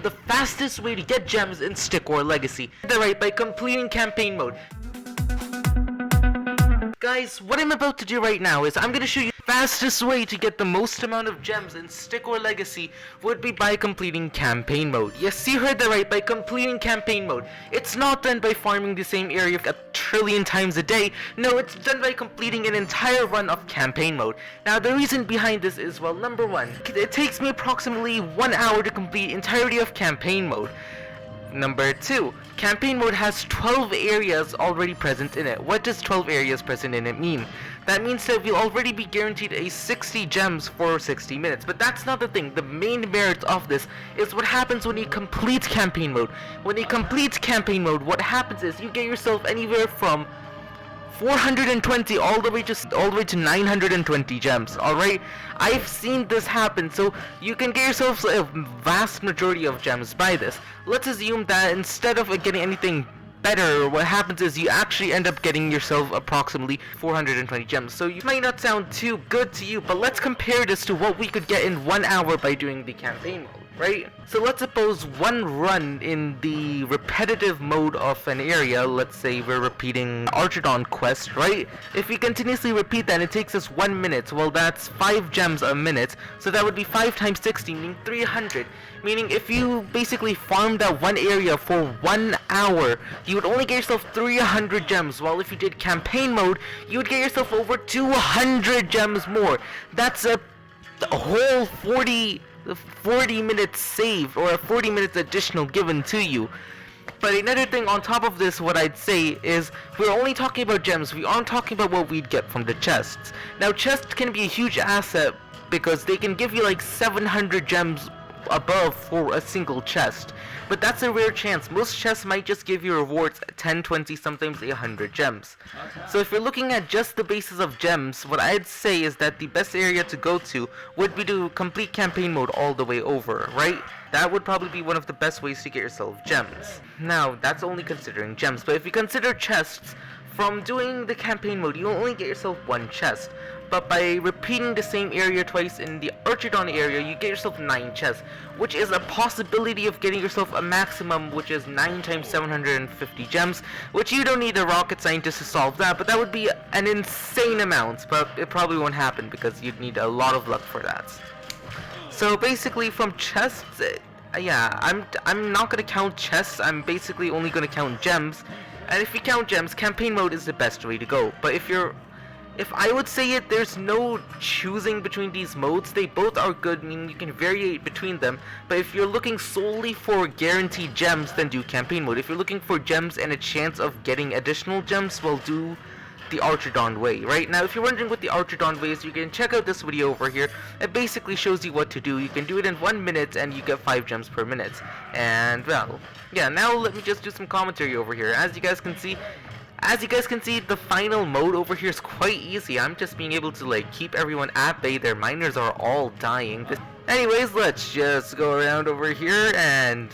The fastest way to get gems in Stick or Legacy. They're right by completing campaign mode. Guys, what I'm about to do right now is I'm going to show you the fastest way to get the most amount of gems in Stick or Legacy would be by completing campaign mode. Yes, you heard that right, by completing campaign mode. It's not done by farming the same area a trillion times a day. No, it's done by completing an entire run of campaign mode. Now, the reason behind this is, well, number one, it takes me approximately 1 hour to complete entirety of campaign mode. Number 2, campaign mode has 12 areas already present in it. What does 12 areas present in it mean? That means that we'll already be guaranteed a 60 gems for 60 minutes. But that's not the thing. The main merit of this is what happens when you complete campaign mode. When you complete campaign mode, what happens is you get yourself anywhere from 420 all the way to 920 gems. Alright, I've seen this happen, so you can get yourself a vast majority of gems by this. Let's assume that instead of getting anything better, what happens is you actually end up getting yourself approximately 420 gems. So you might not sound too good to you, but let's compare this to what we could get in 1 hour by doing the campaign mode. Right? So let's suppose one run in the repetitive mode of an area, let's say we're repeating Archidon quest, right? If we continuously repeat that, it takes us 1 minute. Well, that's 5 gems a minute, so that would be 5 times 60, meaning 300. Meaning if you basically farmed that one area for 1 hour, you would only get yourself 300 gems, while if you did campaign mode, you would get yourself over 200 gems more. That's a whole 40 minutes saved, or a 40 minutes additional given to you. But another thing on top of this, what I'd say is we're only talking about gems. We aren't talking about what we'd get from the chests. Now, chests can be a huge asset because they can give you like 700 gems above for a single chest, but that's a rare chance. Most chests might just give you rewards 10, 20, sometimes 100 gems. So if you're looking at just the basis of gems, what I'd say is that the best area to go to would be to complete campaign mode all the way over, right? That would probably be one of the best ways to get yourself gems. Now, that's only considering gems, but if you consider chests, from doing the campaign mode, you only get yourself 1 chest. But by repeating the same area twice in the Archidon area, you get yourself 9 chests, which is a possibility of getting yourself a maximum, which is 9 times 750 gems, which you don't need a rocket scientist to solve that, but that would be an insane amount, but it probably won't happen because you'd need a lot of luck for that. So basically from chests, yeah, I'm not going to count chests, I'm basically only going to count gems. And if you count gems, campaign mode is the best way to go. But if I would say it, there's no choosing between these modes. They both are good, meaning you can vary between them. But if you're looking solely for guaranteed gems, then do campaign mode. If you're looking for gems and a chance of getting additional gems, well, do the Archidon way. Right now, if you're wondering what the Archidon way is, you can check out this video over here. It basically shows you what to do. You can do it in 1 minute and you get 5 gems per minute. And well, yeah, now let me just do some commentary over here. As you guys can see, the final mode over here is quite easy. I'm just being able to like keep everyone at bay. Their miners are all dying. Anyways, let's just go around over here and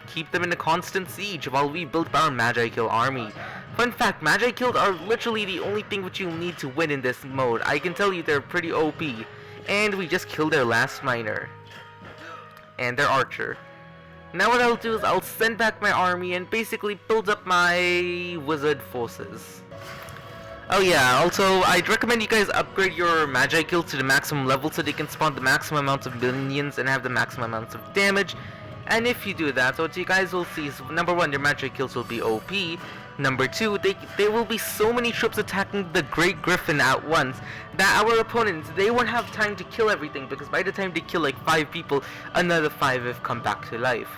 keep them in a constant siege while we build our Magi Kill army. Fun fact, Magi Killed are literally the only thing which you'll need to win in this mode. I can tell you they're pretty OP. And we just killed their last miner. And their archer. Now what I'll do is I'll send back my army and basically build up my wizard forces. Oh yeah, also I'd recommend you guys upgrade your Magi Kill to the maximum level so they can spawn the maximum amounts of minions and have the maximum amounts of damage. And if you do that, what you guys will see is, number 1, your Magi Kills will be OP. Number 2, there will be so many troops attacking the Great Griffin at once that our opponents, they won't have time to kill everything, because by the time they kill like 5 people, another 5 have come back to life.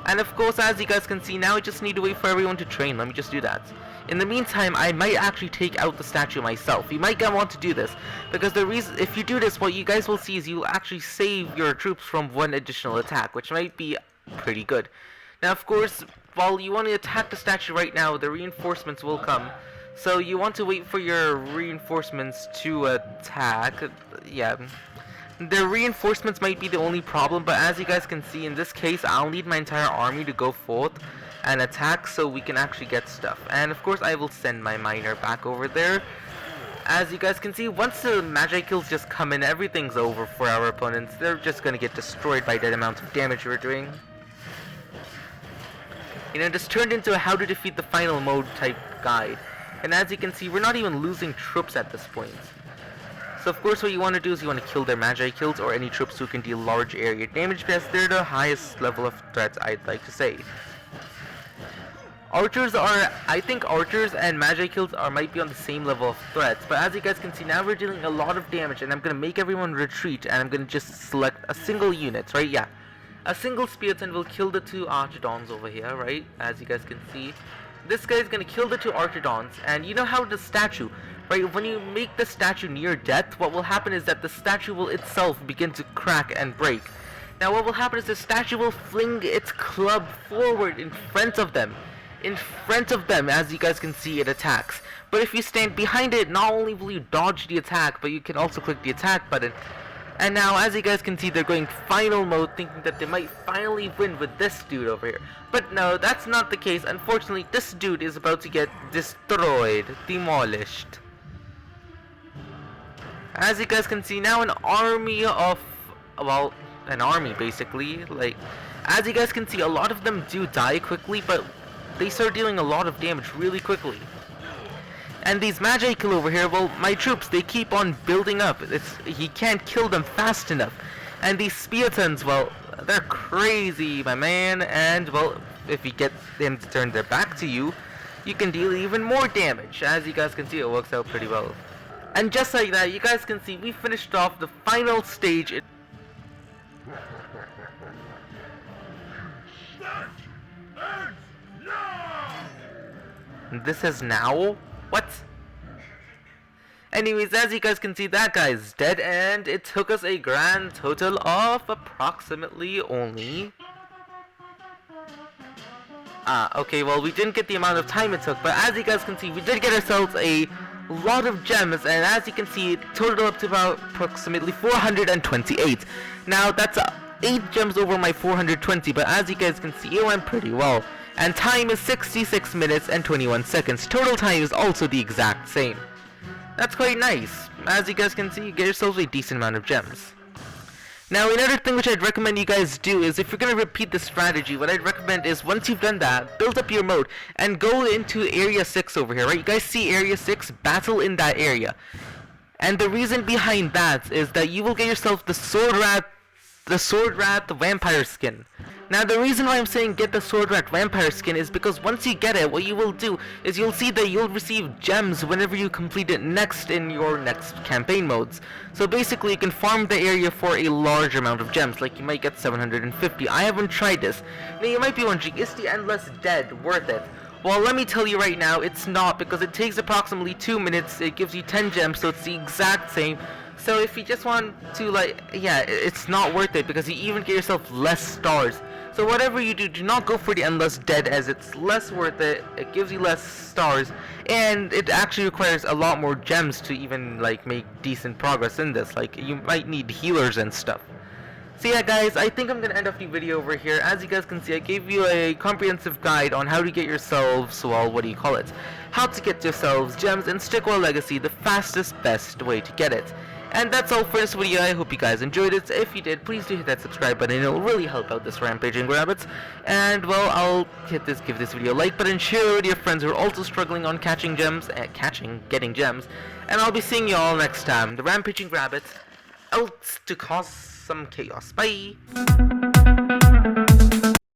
And of course, as you guys can see, now I just need to wait for everyone to train. Let me just do that. In the meantime, I might actually take out the statue myself. You might want to do this, because the reason, if you do this, what you guys will see is you'll actually save your troops from 1 additional attack, which might be pretty good. Now, of course, while you want to attack the statue right now, the reinforcements will come. So you want to wait for your reinforcements to attack. Yeah. The reinforcements might be the only problem, but as you guys can see, in this case, I'll need my entire army to go forth and attack so we can actually get stuff. And of course, I will send my miner back over there. As you guys can see, once the Magi Kills just come in, everything's over for our opponents. They're just gonna get destroyed by that amount of damage we're doing. just turned into a how to defeat the final mode type guide. And as you can see, we're not even losing troops at this point. So of course what you want to do is you want to kill their Magi kills or any troops who can deal large area damage, because they're the highest level of threats, I'd like to say. I think archers and Magi kills might be on the same level of threats, but as you guys can see now we're dealing a lot of damage, and I'm going to make everyone retreat, and I'm going to just select a single unit, right? Yeah. A single Spearton will kill the 2 Archidons over here, right? As you guys can see. This guy is going to kill the 2 Archidons, and you know how the statue, right? When you make the statue near death, what will happen is that the statue will itself begin to crack and break. Now what will happen is the statue will fling its club forward in front of them. As you guys can see, it attacks. But if you stand behind it, not only will you dodge the attack, but you can also click the attack button. And now, as you guys can see, they're going final mode, thinking that they might finally win with this dude over here. But no, that's not the case. Unfortunately, this dude is about to get destroyed, demolished. As you guys can see, now an army basically. Like, as you guys can see, a lot of them do die quickly, but they start dealing a lot of damage really quickly. And these Magi kill over here, well, my troops, they keep on building up. He can't kill them fast enough. And these Speartons, well, they're crazy, my man. And, well, if you get them to turn their back to you, you can deal even more damage. As you guys can see, it works out pretty well. And just like that, you guys can see, we finished off the final stage. This is now? What? Anyways, as you guys can see, that guy's dead, and it took us a grand total of approximately only... okay, well, we didn't get the amount of time it took, but as you guys can see, we did get ourselves a lot of gems, and as you can see, it totaled up to about approximately 428. Now, that's 8 gems over my 420, but as you guys can see, it went pretty well. And time is 66 minutes and 21 seconds. Total time is also the exact same. That's quite nice. As you guys can see, you get yourselves a decent amount of gems. Now, another thing which I'd recommend you guys do is, if you're going to repeat the strategy, what I'd recommend is, once you've done that, build up your mode and go into Area 6 over here, right? You guys see Area 6? Battle in that area. And the reason behind that is that you will get yourself the Sword Rat Vampire skin. Now, the reason why I'm saying get the Sword Rat Vampire skin is because once you get it, what you will do is you'll see that you'll receive gems whenever you complete it next in your next campaign modes. So basically, you can farm the area for a large amount of gems, like you might get 750. I haven't tried this. Now, you might be wondering, is the Endless Dead worth it? Well, let me tell you right now, it's not, because it takes approximately 2 minutes, it gives you 10 gems, so it's the exact same. So if you just want to, it's not worth it, because you even get yourself less stars. So whatever you do, do not go for the Endless Dead, as it's less worth it, it gives you less stars, and it actually requires a lot more gems to even, make decent progress in this. You might need healers and stuff. So yeah, guys, I think I'm going to end off the video over here. As you guys can see, I gave you a comprehensive guide on how to get yourselves, how to get yourselves gems in Stick or Legacy, the fastest, best way to get it. And that's all for this video. I hope you guys enjoyed it. If you did, please do hit that subscribe button. It'll really help out this Rampaging Rabbits. And, well, I'll give this video a like button, share it with your friends who are also struggling on getting gems. And I'll be seeing you all next time. The Rampaging Rabbits, out to cause some chaos. Bye!